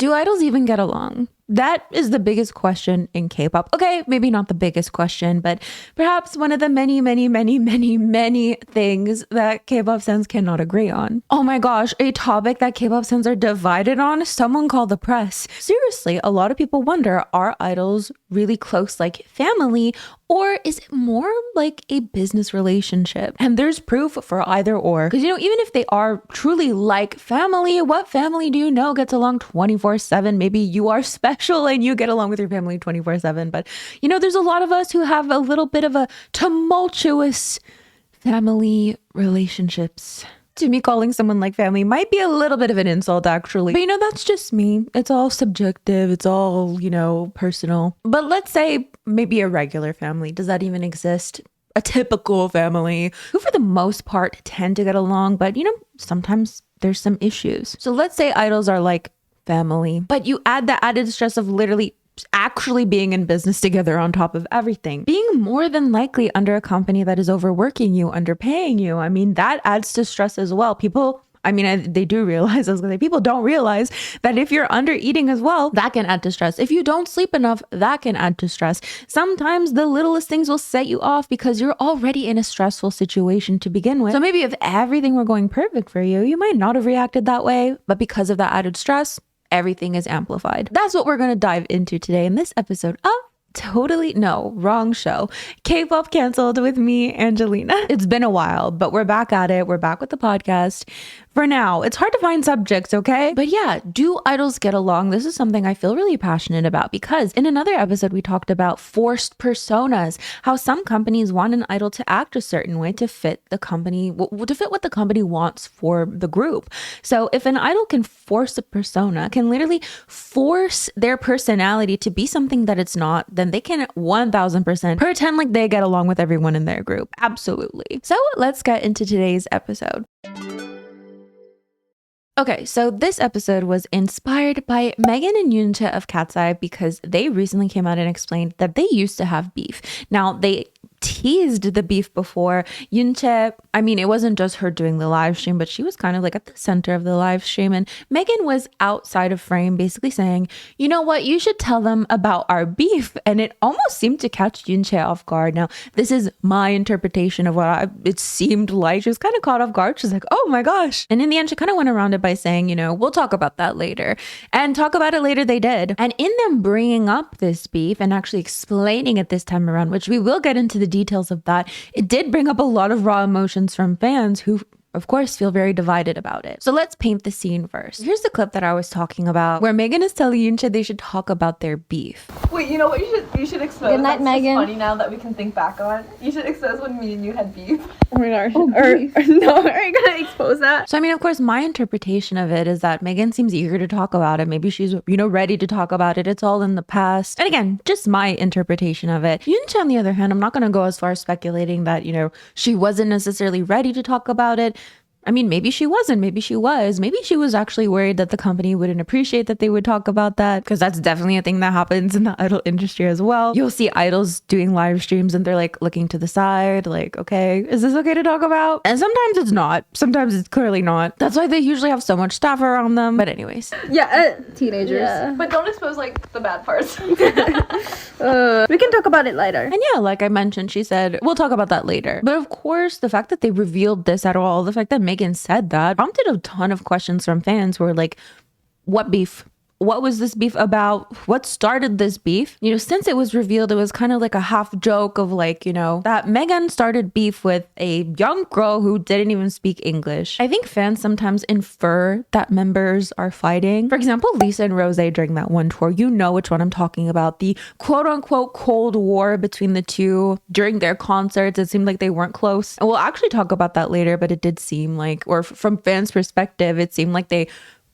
Do idols even get along? That is the biggest question in K-pop. Okay, maybe not the biggest question, but perhaps one of the many, many, many, many, many things that K-pop fans cannot agree on. Oh my gosh, a topic that K-pop fans are divided on? Someone call the press. Seriously, a lot of people wonder, are idols really close like family, or is it more like a business relationship? And there's proof for either or. Because, even if they are truly like family, what family do you know gets along 24/7? Maybe you are special and you get along with your family 24/7. But, there's a lot of us who have a little bit of a tumultuous family relationships. To me, calling someone like family might be a little bit of an insult, actually. But that's just me. It's all subjective. It's all, personal. But let's say maybe a regular family. Does that even exist? A typical family who for the most part tend to get along. But, sometimes there's some issues. So let's say idols are like family, but you add the added stress of literally actually being in business together on top of everything. Being more than likely under a company that is overworking you, underpaying you. That adds to stress as well. People, they do realize, people don't realize that if you're under eating as well, that can add to stress. If you don't sleep enough, that can add to stress. Sometimes the littlest things will set you off because you're already in a stressful situation to begin with. So maybe if everything were going perfect for you, you might not have reacted that way, but because of that added stress, everything is amplified. That's what we're going to dive into today in this episode of wrong show. Kpop Cancelled with me, Angelina. It's been a while, but we're back at it. We're back with the podcast. For now, it's hard to find subjects, okay? But yeah, do idols get along? This is something I feel really passionate about because in another episode, we talked about forced personas, how some companies want an idol to act a certain way to fit the company, to fit what the company wants for the group. So if an idol can force a persona, can literally force their personality to be something that it's not, then they can 1000% pretend like they get along with everyone in their group. Absolutely. So let's get into today's episode. Okay, so this episode was inspired by Megan and Yooncha of Cat's Eye because they recently came out and explained that they used to have beef. Now, they teased the beef before. Yooncha, it wasn't just her doing the live stream, but she was kind of like at the center of the live stream. And Megan was outside of frame basically saying, you know what, you should tell them about our beef. And it almost seemed to catch Yooncha off guard. Now, this is my interpretation of what it seemed like. She was kind of caught off guard. She's like, oh my gosh. And in the end, she kind of went around it by saying, we'll talk about that later. And talk about it later they did. And in them bringing up this beef and actually explaining it this time around, which we will get into the details of that, it did bring up a lot of raw emotions from fans who of course feel very divided about it. So let's paint the scene first. Here's the clip that I was talking about where Megan is telling Yooncha they should talk about their beef. Wait, you know what you should expose? Good night, That's Megan. funny now that we can think back on. You should expose when me and you had beef. Oh my gosh. No, are you gonna expose that? So of course, my interpretation of it is that Megan seems eager to talk about it. Maybe she's, ready to talk about it. It's all in the past. And again, just my interpretation of it. Yooncha, on the other hand, I'm not gonna go as far as speculating that, she wasn't necessarily ready to talk about it. Maybe she wasn't. Maybe she was. Maybe she was actually worried that the company wouldn't appreciate that they would talk about that, because that's definitely a thing that happens in the idol industry as well. You'll see idols doing live streams and they're like looking to the side, like, okay, is this okay to talk about? And sometimes it's not. Sometimes it's clearly not. That's why they usually have so much staff around them. But anyways. Yeah, Teenagers. yeah. But don't expose the bad parts. We can talk about it later. And yeah, like I mentioned, she said, we'll talk about that later. But of course, the fact that they revealed this at all, the fact that Megan said that prompted a ton of questions from fans who were like, what beef? What was this beef about? What started this beef? Since it was revealed, it was kind of like a half joke of that Megan started beef with a young girl who didn't even speak English. I think fans sometimes infer that members are fighting. For example, Lisa and Rose during that one tour, which one I'm talking about. The quote unquote Cold War between the two during their concerts. It seemed like they weren't close. And we'll actually talk about that later, but it did seem like, or from fans' perspective, it seemed like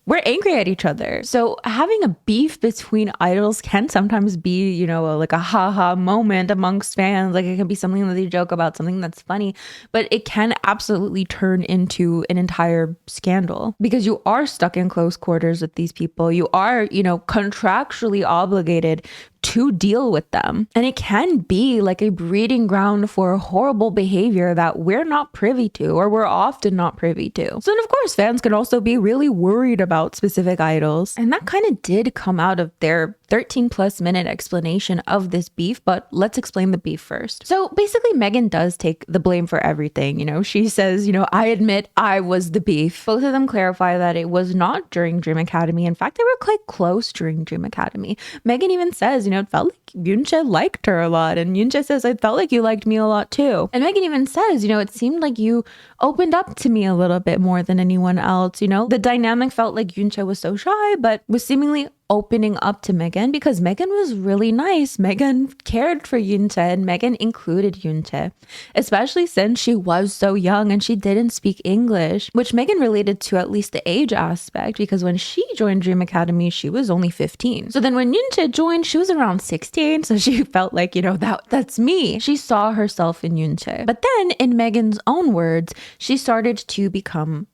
we're angry at each other. So having a beef between idols can sometimes be, like a haha moment amongst fans. Like it can be something that they joke about, something that's funny, but it can absolutely turn into an entire scandal because you are stuck in close quarters with these people. You are, contractually obligated to deal with them. And it can be like a breeding ground for horrible behavior that we're not privy to, or we're often not privy to. So then of course fans can also be really worried about specific idols. And that kind of did come out of their 13+ minute explanation of this beef, but let's explain the beef first. So basically Megan does take the blame for everything. She says, I admit I was the beef. Both of them clarify that it was not during Dream Academy. In fact, they were quite close during Dream Academy. Megan even says, it felt like Yoonjae liked her a lot. And Yoonjae says, I felt like you liked me a lot too. And Megan even says, it seemed like you opened up to me a little bit more than anyone else. The dynamic felt like Yoonjae was so shy, but was seemingly opening up to Megan because Megan was really nice. Megan cared for Yoonjae and Megan included Yoonjae, especially since she was so young and she didn't speak English, which Megan related to at least the age aspect because when she joined Dream Academy, she was only 15. So then when Yoonjae joined, she was around 16. So she felt like, that's me. She saw herself in Yoonjae. But then in Megan's own words, she started to become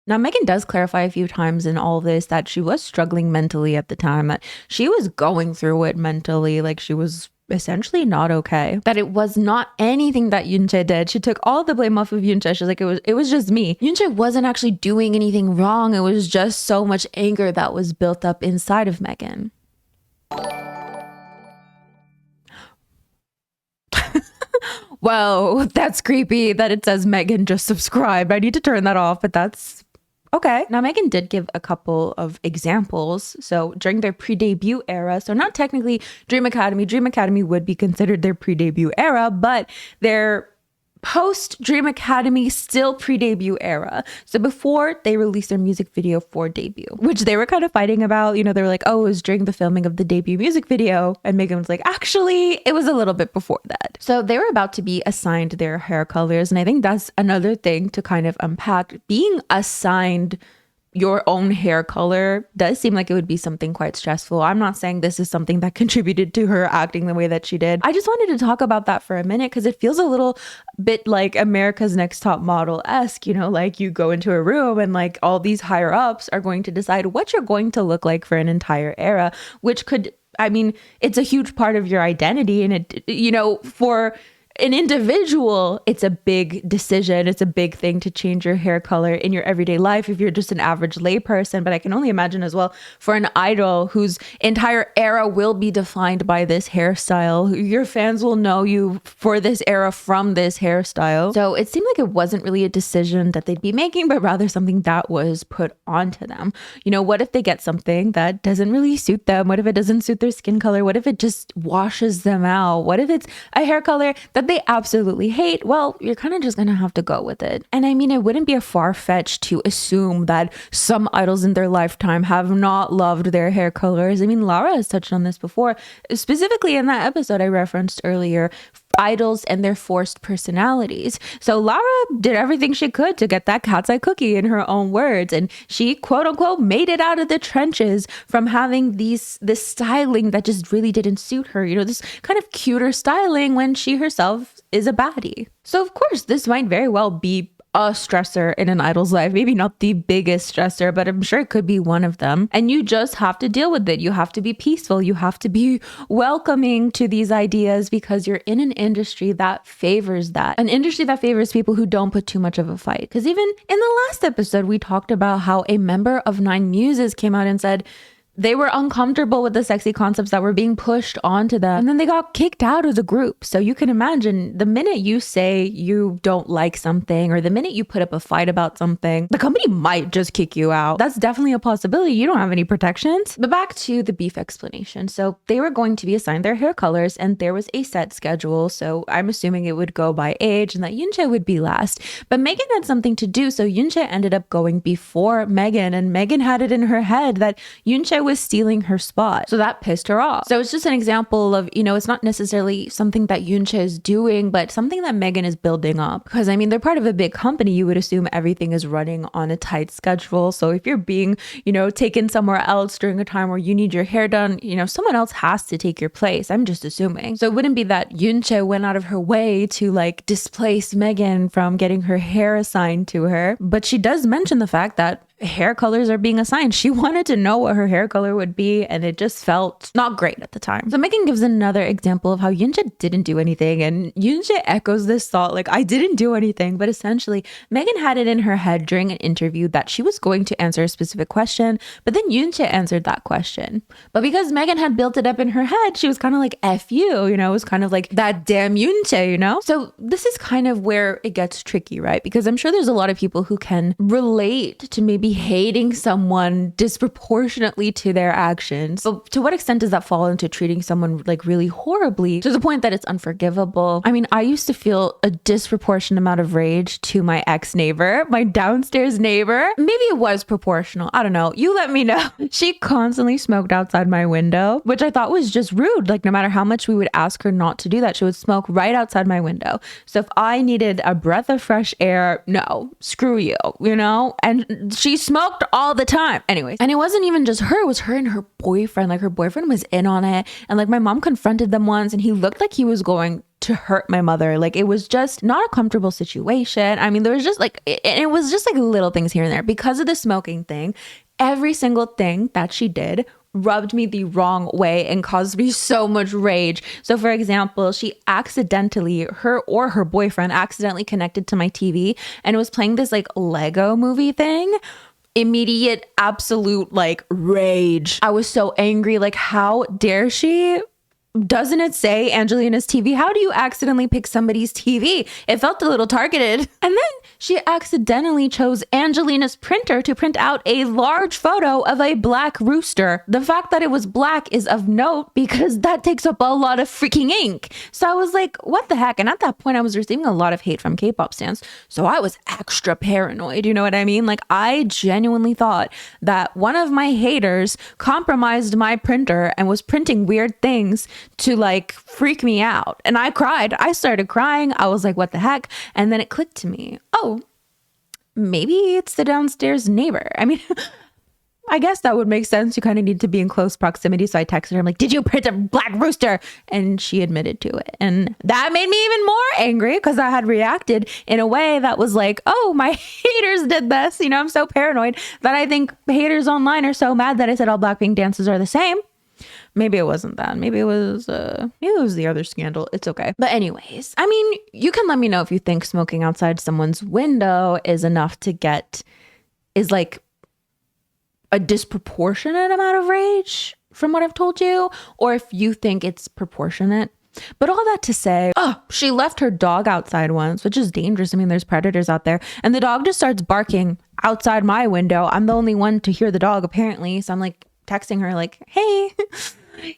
Now, Megan does clarify a few times in all of this that she was struggling mentally at the time, that she was going through it mentally, like she was essentially not okay, that it was not anything that Yoonjae did. She took all the blame off of Yoonjae. She's like, it was just me. Yoonjae wasn't actually doing anything wrong. It was just so much anger that was built up inside of Megan. Well, that's creepy that it says Megan just subscribed. I need to turn that off, but that's okay. Now, Megan did give a couple of examples. So during their pre-debut era, so not technically Dream Academy would be considered their pre-debut era, but their post-Dream Academy still pre-debut era. So before they released their music video for debut, which they were kind of fighting about. They were like, oh, it was during the filming of the debut music video. And Megan was like, actually, it was a little bit before that. So they were about to be assigned their hair colors. And I think that's another thing to kind of unpack. Being assigned your own hair color does seem like it would be something quite stressful. I'm not saying this is something that contributed to her acting the way that she did. I just wanted to talk about that for a minute because it feels a little bit like America's Next Top Model-esque, like you go into a room and like all these higher ups are going to decide what you're going to look like for an entire era, which could, it's a huge part of your identity. And it, for an individual, it's a big decision. It's a big thing to change your hair color in your everyday life if you're just an average layperson. But I can only imagine as well for an idol whose entire era will be defined by this hairstyle. Your fans will know you for this era from this hairstyle. So it seemed like it wasn't really a decision that they'd be making, but rather something that was put onto them. What if they get something that doesn't really suit them? What if it doesn't suit their skin color? What if it just washes them out? What if it's a hair color that they absolutely hate? Well, you're kind of just gonna have to go with it. And it wouldn't be a far-fetched to assume that some idols in their lifetime have not loved their hair colors. Lara has touched on this before, specifically in that episode I referenced earlier, idols and their forced personalities. So Lara did everything she could to get that cat's eye cookie in her own words, and she quote unquote made it out of the trenches from having this styling that just really didn't suit her, this kind of cuter styling when she herself is a baddie. So of course this might very well be a stressor in an idol's life. Maybe not the biggest stressor, but I'm sure it could be one of them. And you just have to deal with it. You have to be peaceful. You have to be welcoming to these ideas because you're in an industry that favors that. An industry that favors people who don't put too much of a fight. Because even in the last episode, we talked about how a member of Nine Muses came out and said they were uncomfortable with the sexy concepts that were being pushed onto them. And then they got kicked out of the group. So you can imagine the minute you say you don't like something or the minute you put up a fight about something, the company might just kick you out. That's definitely a possibility. You don't have any protections. But back to the beef explanation. So they were going to be assigned their hair colors and there was a set schedule. So I'm assuming it would go by age and that Yoonjae would be last. But Megan had something to do. So Yoonjae ended up going before Megan, and Megan had it in her head that Yoonjae was stealing her spot. So that pissed her off. So it's just an example of, it's not necessarily something that Yoonjae is doing, but something that Megan is building up. Because they're part of a big company. You would assume everything is running on a tight schedule. So if you're being, taken somewhere else during a time where you need your hair done, someone else has to take your place. I'm just assuming. So it wouldn't be that Yoonjae went out of her way to displace Megan from getting her hair assigned to her. But she does mention the fact that hair colors are being assigned. She wanted to know what her hair color would be, and it just felt not great at the time. So Megan gives another example of how Yoonja didn't do anything, and Yoonja echoes this thought like, I didn't do anything, but essentially Megan had it in her head during an interview that she was going to answer a specific question, but then Yoonja answered that question. But because Megan had built it up in her head, she was kind of like, F you, you know, it was kind of like that damn Yoonja, you know? So this is kind of where it gets tricky, right? Because I'm sure there's a lot of people who can relate to maybe hating someone disproportionately to their actions. But to what extent does that fall into treating someone like really horribly to the point that it's unforgivable? I mean, I used to feel a disproportionate amount of rage to my ex-neighbor, my downstairs neighbor. Maybe it was proportional. I don't know. You let me know. She constantly smoked outside my window, which I thought was just rude. Like no matter how much we would ask her not to do that, she would smoke right outside my window. So if I needed a breath of fresh air, no, screw you, you know? And she smoked all the time. Anyways, and it wasn't even just her, it was her and her boyfriend. Like her boyfriend was in on it. And like my mom confronted them once and he looked like he was going to hurt my mother. Like it was just not a comfortable situation. I mean, there was just like, it was just like little things here and there. Because of the smoking thing, every single thing that she did rubbed me the wrong way and caused me so much rage. So for example, she accidentally, her boyfriend accidentally connected to my TV and it was playing this like Lego movie thing. Immediate, absolute like rage. I was so angry. Like, how dare she? Doesn't it say Angelina's TV? How do you accidentally pick somebody's TV? It felt a little targeted. And then she accidentally chose Angelina's printer to print out a large photo of a black rooster. The fact that it was black is of note because that takes up a lot of freaking ink. So I was like, what the heck? And at that point, I was receiving a lot of hate from K-pop stans. So I was extra paranoid. You know what I mean? Like I genuinely thought that one of my haters compromised my printer and was printing weird things to like freak me out. And I cried. I started crying. I was like, what the heck? And then it clicked to me. Oh, maybe it's the downstairs neighbor. I mean, I guess that would make sense. You kind of need to be in close proximity. So I texted her, I'm like, did you print a black rooster? And she admitted to it. And that made me even more angry because I had reacted in a way that was like, oh, my haters did this. You know, I'm so paranoid that I think haters online are so mad that I said all Blackpink dances are the same. Maybe it wasn't that. Maybe it was the other scandal. It's okay. But anyways, I mean, you can let me know if you think smoking outside someone's window is enough to is like a disproportionate amount of rage from what I've told you, or if you think it's proportionate. But all that to say, she left her dog outside once, which is dangerous. I mean, there's predators out there. And the dog just starts barking outside my window. I'm the only one to hear the dog, apparently. So I'm like texting her like, hey,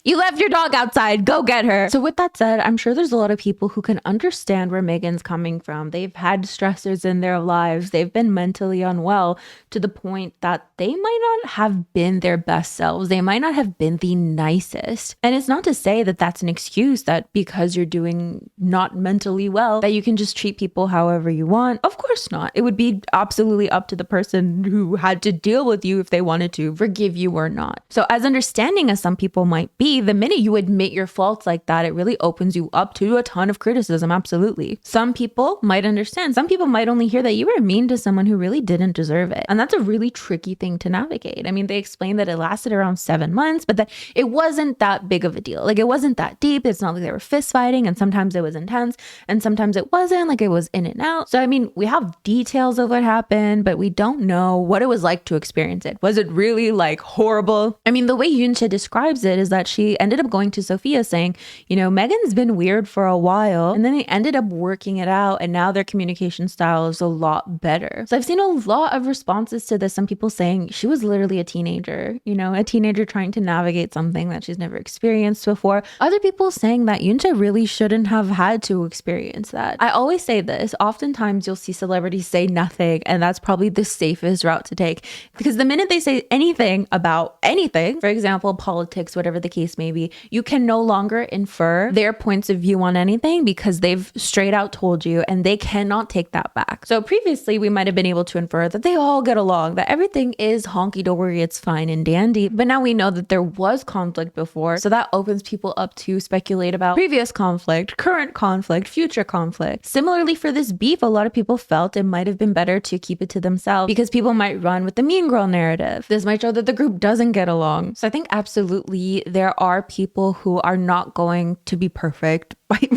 you left your dog outside, go get her. So with that said, I'm sure there's a lot of people who can understand where Megan's coming from. They've had stressors in their lives. They've been mentally unwell to the point that they might not have been their best selves. They might not have been the nicest. And it's not to say that that's an excuse that because you're doing not mentally well, that you can just treat people however you want. Of course not. It would be absolutely up to the person who had to deal with you if they wanted to forgive you or not. So as understanding as some people might be, the minute you admit your faults like that, it really opens you up to a ton of criticism. Absolutely. Some people might understand. Some people might only hear that you were mean to someone who really didn't deserve it. And that's a really tricky thing to navigate. I mean, they explained that it lasted around 7 months, but that it wasn't that big of a deal. Like it wasn't that deep. It's not like they were fist fighting, and sometimes it was intense and sometimes it wasn't, like it was in and out. So I mean, we have details of what happened, but we don't know what it was like to experience it. Was it really like horrible? I mean, the way Yooncha describes it is that she ended up going to Sophia saying, you know, Megan's been weird for a while, and then they ended up working it out, and now their communication style is a lot better. So I've seen a lot of responses to this. Some people saying she was literally a teenager, you know, a teenager trying to navigate something that she's never experienced before. Other people saying that Yooncha really shouldn't have had to experience that. I always say this, oftentimes you'll see celebrities say nothing, and that's probably the safest route to take, because the minute they say anything about anything, for example, politics, whatever the case may be, you can no longer infer their points of view on anything because they've straight out told you and they cannot take that back. So previously we might have been able to infer that they all get along, that everything is honky-dory, it's fine and dandy. But now we know that there was conflict before, so that opens people up to speculate about previous conflict, current conflict, future conflict. Similarly for this beef, a lot of people felt it might have been better to keep it to themselves because people might run with the mean girl narrative. This might show that the group doesn't get along. So I think absolutely there are people who are not going to be perfect.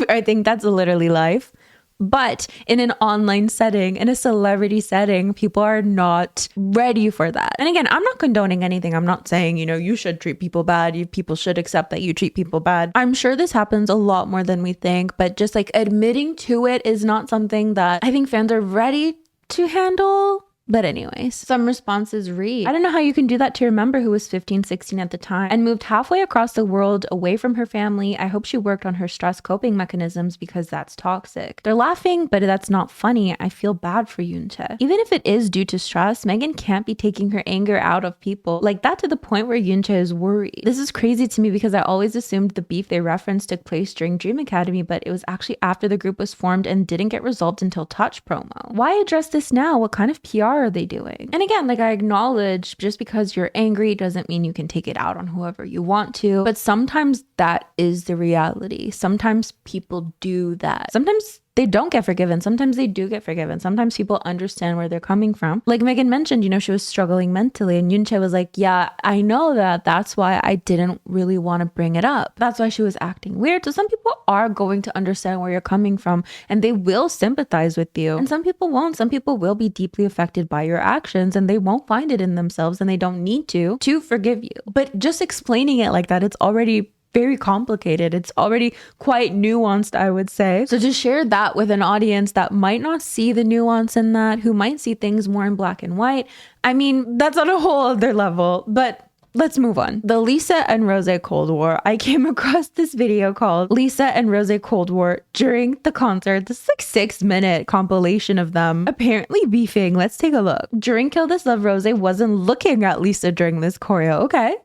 I think that's literally life. But in an online setting, in a celebrity setting, people are not ready for that. And again, I'm not condoning anything. I'm not saying, you should treat people bad. People should accept that you treat people bad. I'm sure this happens a lot more than we think, but just like admitting to it is not something that I think fans are ready to handle. But anyways, some responses read, I don't know how you can do that to your member who was 15, 16 at the time and moved halfway across the world away from her family. I hope she worked on her stress coping mechanisms because that's toxic. They're laughing, but that's not funny. I feel bad for Yoontae. Even if it is due to stress, Megan can't be taking her anger out of people like that to the point where Yoontae is worried. This is crazy to me because I always assumed the beef they referenced took place during Dream Academy, but it was actually after the group was formed and didn't get resolved until Touch promo. Why address this now? What kind of PR are they doing? And again, like I acknowledge, just because you're angry doesn't mean you can take it out on whoever you want to. But sometimes that is the reality. Sometimes people do that. Sometimes they don't get forgiven. Sometimes they do get forgiven. Sometimes people understand where they're coming from. Like Megan mentioned, she was struggling mentally and Yoontae was like, yeah, I know that. That's why I didn't really want to bring it up. That's why she was acting weird. So some people are going to understand where you're coming from and they will sympathize with you. And some people won't. Some people will be deeply affected by your actions and they won't find it in themselves and they don't need to forgive you. But just explaining it like that, it's already very complicated. It's already quite nuanced, I would say. So just share that with an audience that might not see the nuance in that, who might see things more in black and white. I mean, that's on a whole other level, but let's move on. The Lisa and Rose Cold War. I came across this video called Lisa and Rose Cold War during the concert. This is like 6-minute compilation of them apparently beefing. Let's take a look. During Kill This Love, Rose wasn't looking at Lisa during this choreo. Okay.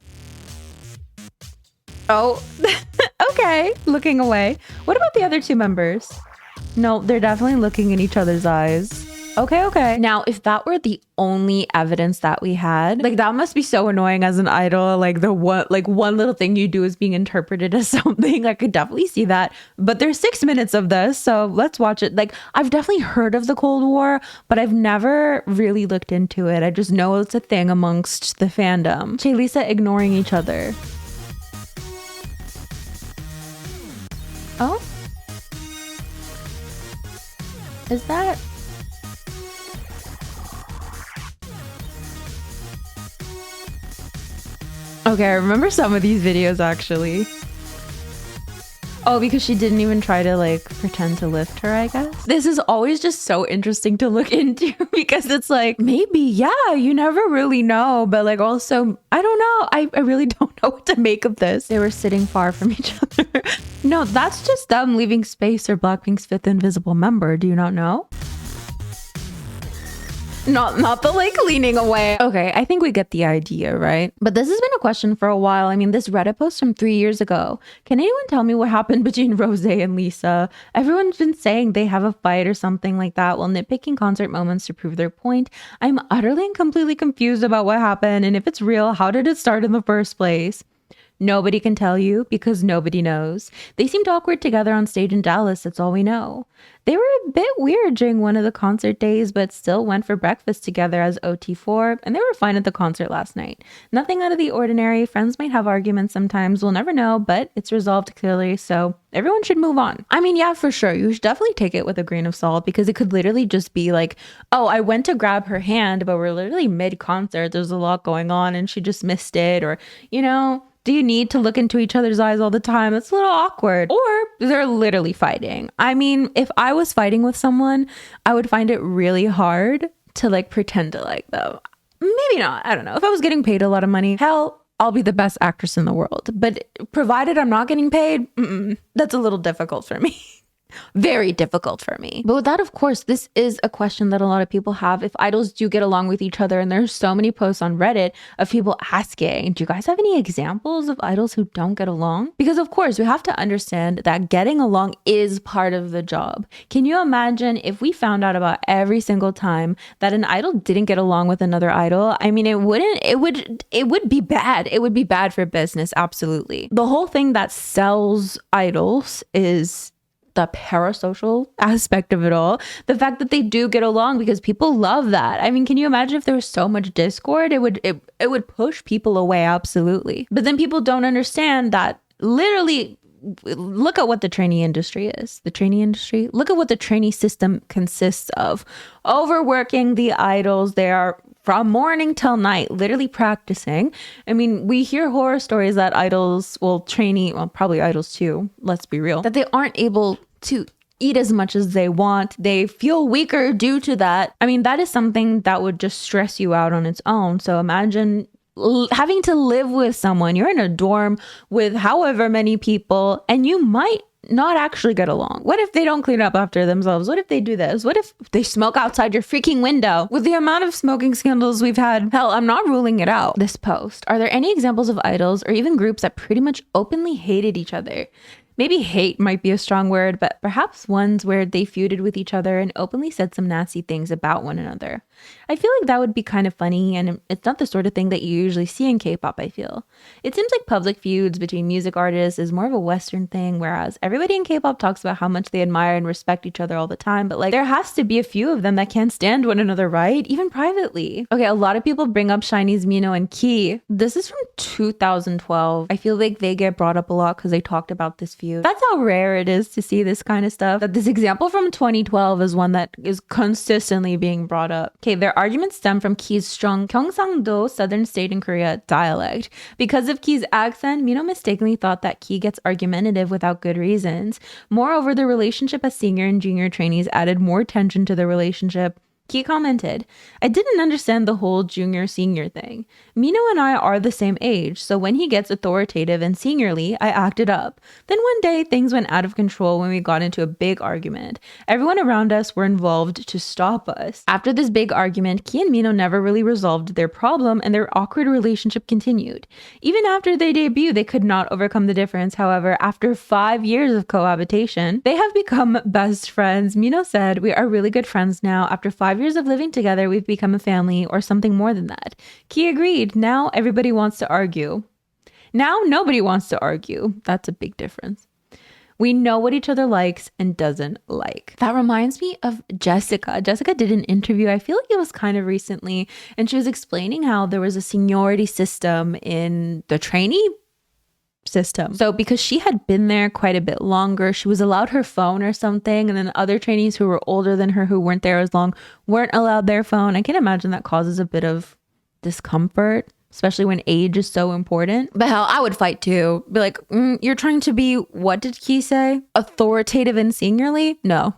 Oh, okay. Looking away. What about the other two members? No, they're definitely looking in each other's eyes. Okay. Now, if that were the only evidence that we had, like that must be so annoying as an idol. Like one little thing you do is being interpreted as something. I could definitely see that. But there's 6 minutes of this, so let's watch it. Like I've definitely heard of the Cold War, but I've never really looked into it. I just know it's a thing amongst the fandom. Che Lisa ignoring each other. Oh? Is that? Okay, I remember some of these videos actually. Oh, because she didn't even try to like pretend to lift her, I guess. This is always just so interesting to look into because it's like, maybe, yeah, you never really know. But like also, I don't know. I really don't know what to make of this. They were sitting far from each other. No, that's just them leaving space for Blackpink's 5th invisible member. Do you not know? Not the like leaning away. Okay, I think we get the idea, right? But this has been a question for a while. I mean, this Reddit post from 3 years ago. Can anyone tell me what happened between Rose and Lisa? Everyone's been saying they have a fight or something like that while nitpicking concert moments to prove their point. I'm utterly and completely confused about what happened, and if it's real, how did it start in the first place? Nobody can tell you because nobody knows. They seemed awkward together on stage in Dallas, that's all we know. They were a bit weird during one of the concert days, but still went for breakfast together as OT4, and they were fine at the concert last night. Nothing out of the ordinary. Friends might have arguments sometimes, we'll never know, but it's resolved clearly, so everyone should move on. I mean, yeah, for sure. You should definitely take it with a grain of salt because it could literally just be like, oh, I went to grab her hand, but we're literally mid-concert. There's a lot going on and she just missed it, or, do you need to look into each other's eyes all the time? It's a little awkward. Or they're literally fighting. I mean, if I was fighting with someone, I would find it really hard to like pretend to like them. Maybe not. I don't know. If I was getting paid a lot of money, hell, I'll be the best actress in the world. But provided I'm not getting paid, that's a little difficult for me. Very difficult for me. But with that, of course, this is a question that a lot of people have. If idols do get along with each other, and there's so many posts on Reddit of people asking, do you guys have any examples of idols who don't get along? Because of course, we have to understand that getting along is part of the job. Can you imagine if we found out about every single time that an idol didn't get along with another idol? I mean, it would be bad. It would be bad for business, absolutely. The whole thing that sells idols is the parasocial aspect of it all. The fact that they do get along because people love that. I mean, can you imagine if there was so much discord? It would push people away, absolutely. But then people don't understand that literally look at what the trainee industry is. The trainee industry, look at what the trainee system consists of. Overworking the idols. They are from morning till night, literally practicing. I mean, we hear horror stories that idols, probably idols too, let's be real, that they aren't able to eat as much as they want. They feel weaker due to that. I mean, that is something that would just stress you out on its own. So imagine having to live with someone. You're in a dorm with however many people, and you might not actually get along. What if they don't clean up after themselves? What if they do this? What if they smoke outside your freaking window? With the amount of smoking scandals we've had, hell, I'm not ruling it out. This post, are there any examples of idols or even groups that pretty much openly hated each other? Maybe hate might be a strong word, but perhaps ones where they feuded with each other and openly said some nasty things about one another. I feel like that would be kind of funny, and it's not the sort of thing that you usually see in K-pop, I feel. It seems like public feuds between music artists is more of a Western thing, whereas everybody in K-pop talks about how much they admire and respect each other all the time, but like there has to be a few of them that can't stand one another, right? Even privately. Okay, a lot of people bring up Shiny's Mino and Key. This is from 2012. I feel like they get brought up a lot because they talked about this feud. That's how rare it is to see this kind of stuff. That this example from 2012 is one that is consistently being brought up. Okay, their arguments stem from Key's strong Gyeongsang-do, southern state in Korea, dialect. Because of Key's accent, Mino mistakenly thought that Key gets argumentative without good reasons. Moreover, the relationship as senior and junior trainees added more tension to the relationship. Key commented, I didn't understand the whole junior-senior thing. Mino and I are the same age, so when he gets authoritative and seniorly, I acted up. Then one day, things went out of control when we got into a big argument. Everyone around us were involved to stop us. After this big argument, Key and Mino never really resolved their problem, and their awkward relationship continued. Even after they debuted, they could not overcome the difference. However, after 5 years of cohabitation, they have become best friends. Mino said, we are really good friends now. After 5 years of living together, we've become a family or something more than that. Key agreed. Now everybody wants to argue. Now nobody wants to argue. That's a big difference. We know what each other likes and doesn't like. That reminds me of Jessica. Jessica did an interview, I feel like it was kind of recently, and she was explaining how there was a seniority system in the trainee system. So because she had been there quite a bit longer, she was allowed her phone or something, and then other trainees who were older than her who weren't there as long weren't allowed their phone. I can imagine that causes a bit of discomfort, especially when age is so important. But hell, I would fight too. Be like, you're trying to be, what did Key say? Authoritative and seniorly? No.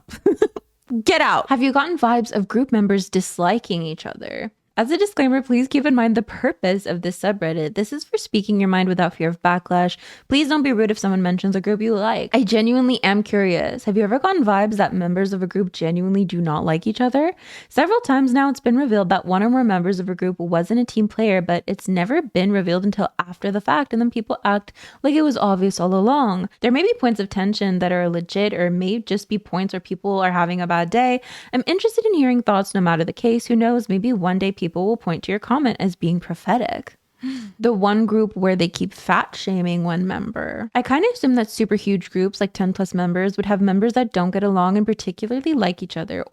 Get out. Have you gotten vibes of group members disliking each other? As a disclaimer, please keep in mind the purpose of this subreddit. This is for speaking your mind without fear of backlash. Please don't be rude if someone mentions a group you like. I genuinely am curious. Have you ever gotten vibes that members of a group genuinely do not like each other? Several times now it's been revealed that one or more members of a group wasn't a team player, but it's never been revealed until after the fact, and then people act like it was obvious all along. There may be points of tension that are legit, or may just be points where people are having a bad day. I'm interested in hearing thoughts no matter the case. Who knows, maybe one day people will point to your comment as being prophetic. The one group where they keep fat shaming one member. I kind of assume that super huge groups like 10 plus members would have members that don't get along and particularly like each other.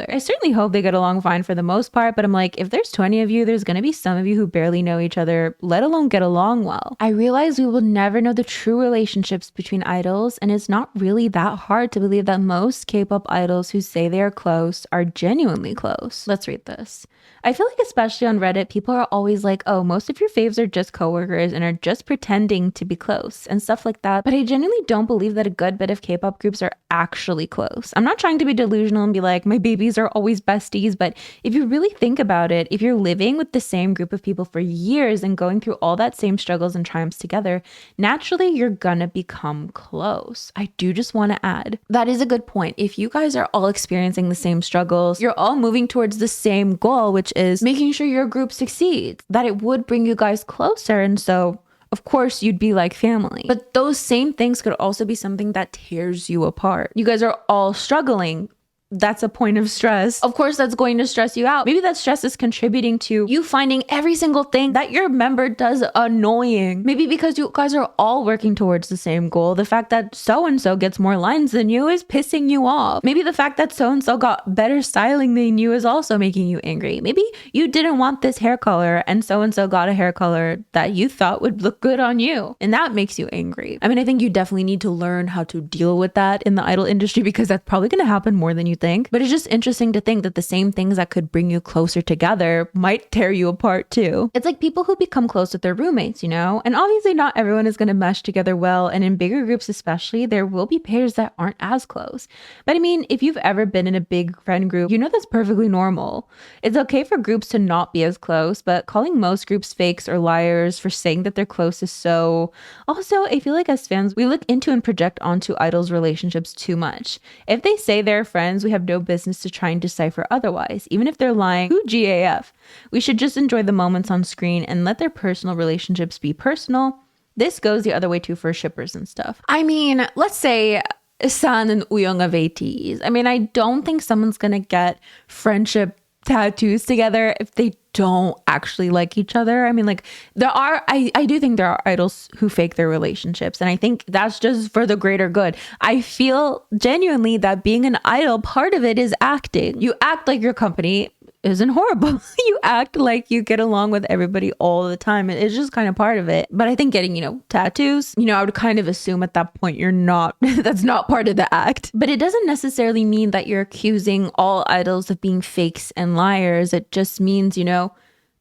I certainly hope they get along fine for the most part, but I'm like, if there's 20 of you, there's going to be some of you who barely know each other, let alone get along well. I realize we will never know the true relationships between idols, and it's not really that hard to believe that most K-pop idols who say they are close are genuinely close. Let's read this. I feel like especially on Reddit, people are always always like, oh, most of your faves are just coworkers and are just pretending to be close and stuff like that. But I genuinely don't believe that a good bit of K-pop groups are actually close. I'm not trying to be delusional and be like, my babies are always besties. But if you really think about it, if you're living with the same group of people for years and going through all that same struggles and triumphs together, naturally you're gonna become close. I do just want to add, that is a good point. If you guys are all experiencing the same struggles, you're all moving towards the same goal, which is making sure your group succeeds, that it would bring you guys closer. And so of course, you'd be like family. But those same things could also be something that tears you apart. You guys are all struggling. That's a point of stress. Of course, that's going to stress you out. Maybe that stress is contributing to you finding every single thing that your member does annoying. Maybe because you guys are all working towards the same goal. The fact that so-and-so gets more lines than you is pissing you off. Maybe the fact that so-and-so got better styling than you is also making you angry. Maybe you didn't want this hair color and so-and-so got a hair color that you thought would look good on you. And that makes you angry. I mean, I think you definitely need to learn how to deal with that in the idol industry because that's probably going to happen more than you think. But it's just interesting to think that the same things that could bring you closer together might tear you apart too. It's like people who become close with their roommates, you know? And obviously not everyone is going to mesh together well. And in bigger groups especially, there will be pairs that aren't as close. But I mean, if you've ever been in a big friend group, you know that's perfectly normal. It's okay for groups to not be as close, but calling most groups fakes or liars for saying that they're close is so... Also, I feel like as fans, we look into and project onto idols' relationships too much. If they say they're friends, we have no business to try and decipher otherwise. Even if they're lying, who GAF? We should just enjoy the moments on screen and let their personal relationships be personal. This goes the other way too for shippers and stuff. I mean, let's say San and Uyong of ATEs. I mean, I don't think someone's gonna get friendship tattoos together if they don't actually like each other. I mean, like I do think there are idols who fake their relationships, and I think that's just for the greater good. I feel genuinely that being an idol, part of it is acting. You act like your company isn't horrible. You act like you get along with everybody all the time. It's just kind of part of it. But I think getting, tattoos, I would kind of assume at that point you're not, that's not part of the act. But it doesn't necessarily mean that you're accusing all idols of being fakes and liars. It just means,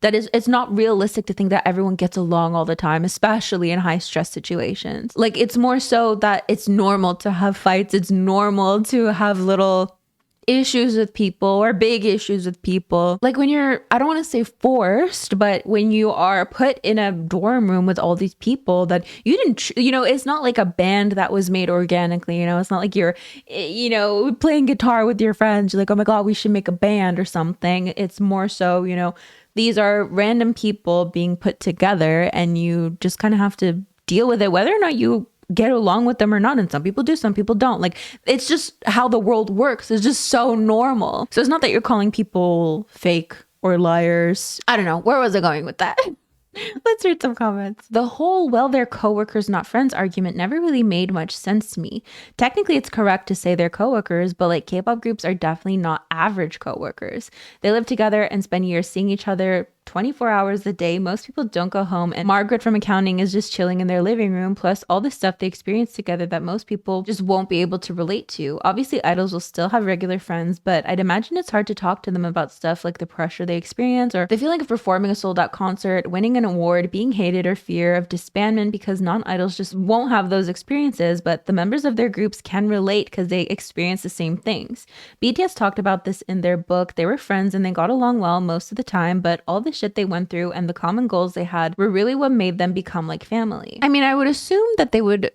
that it's not realistic to think that everyone gets along all the time, especially in high stress situations. Like, it's more so that it's normal to have fights. It's normal to have little issues with people or big issues with people. Like when you're, I don't want to say forced, but when you are put in a dorm room with all these people that you didn't, it's not like a band that was made organically, it's not like you're, playing guitar with your friends. You're like, oh my God, we should make a band or something. It's more so, these are random people being put together and you just kind of have to deal with it, whether or not you get along with them or not. And some people do, some people don't. Like, it's just how the world works. It's just so normal. So it's not that you're calling people fake or liars. I don't know. Where was I going with that? Let's read some comments. The whole, well, they're coworkers, not friends argument never really made much sense to me. Technically, it's correct to say they're coworkers, but like K-pop groups are definitely not average coworkers. They live together and spend years seeing each other 24 hours a day. Most people don't go home, and Margaret from accounting is just chilling in their living room, plus all the stuff they experience together that most people just won't be able to relate to. Obviously, idols will still have regular friends, but I'd imagine it's hard to talk to them about stuff like the pressure they experience or the feeling of performing a sold-out concert, winning an award, being hated, or fear of disbandment, because non-idols just won't have those experiences, but the members of their groups can relate because they experience the same things. BTS talked about this in their book. They were friends and they got along well most of the time, but all the shit they went through and the common goals they had were really what made them become like family. I mean, I would assume that they would,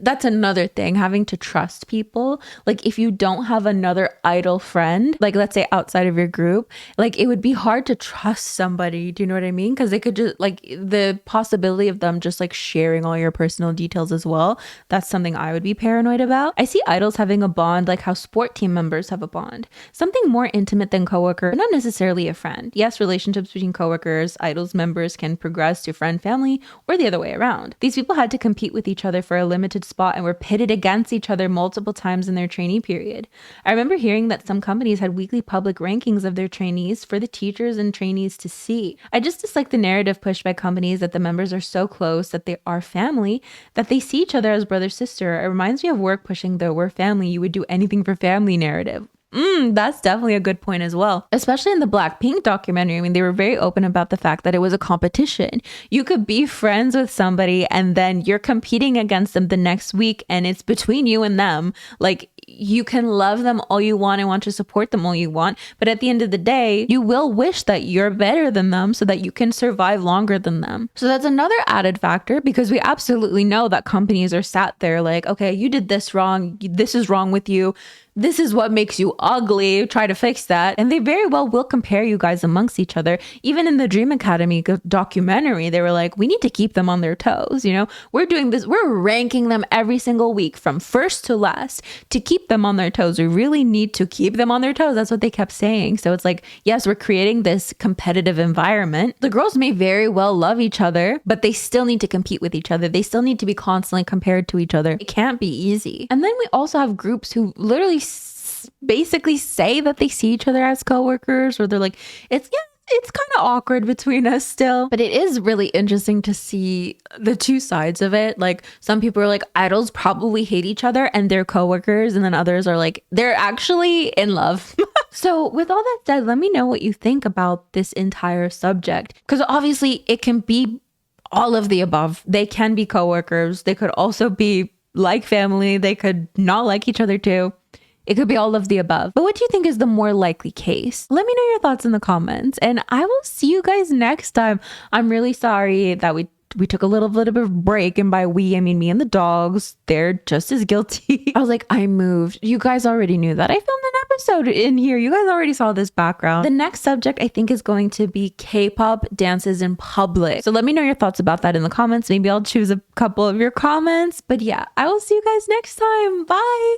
that's another thing, having to trust people. Like, if you don't have another idol friend, like let's say outside of your group, like it would be hard to trust somebody. Do you know what I mean? Because they could just, like, the possibility of them just like sharing all your personal details as well. That's something I would be paranoid about. I see idols having a bond like how sport team members have a bond. Something more intimate than coworker, but not necessarily a friend. Yes, relationships between coworkers, idols members can progress to friend, family, or the other way around. These people had to compete with each other for a limited spot and were pitted against each other multiple times in their trainee period. I remember hearing that some companies had weekly public rankings of their trainees for the teachers and trainees to see. I just dislike the narrative pushed by companies that the members are so close, that they are family, that they see each other as brother sister. It reminds me of work pushing the "we're family, you would do anything for family" narrative. That's definitely a good point as well. Especially in the Blackpink documentary. I mean, they were very open about the fact that it was a competition. You could be friends with somebody and then you're competing against them the next week and it's between you and them. Like, you can love them all you want and want to support them all you want. But at the end of the day, you will wish that you're better than them so that you can survive longer than them. So that's another added factor, because we absolutely know that companies are sat there like, okay, you did this wrong. This is wrong with you. This is what makes you ugly. Try to fix that. And they very well will compare you guys amongst each other. Even in the Dream Academy documentary, they were like, we need to keep them on their toes. You know, we're doing this. We're ranking them every single week from first to last to keep them on their toes. We really need to keep them on their toes. That's what they kept saying. So it's like, yes, we're creating this competitive environment. The girls may very well love each other, but they still need to compete with each other. They still need to be constantly compared to each other. It can't be easy. And then we also have groups who literally basically say that they see each other as coworkers, or they're like, it's kind of awkward between us still. But it is really interesting to see the two sides of it. Like, some people are like, idols probably hate each other and they're coworkers, and then others are like, they're actually in love. So with all that said, let me know what you think about this entire subject, because obviously it can be all of the above. They can be coworkers. They could also be like family. They could not like each other too. It could be all of the above. But what do you think is the more likely case? Let me know your thoughts in the comments, and I will see you guys next time. I'm really sorry that we took a little bit of a break, and by we, I mean me and the dogs. They're just as guilty. I was like, I moved. You guys already knew that. I filmed an episode in here. You guys already saw this background. The next subject I think is going to be K-pop dances in public. So let me know your thoughts about that in the comments. Maybe I'll choose a couple of your comments. But yeah, I will see you guys next time. Bye.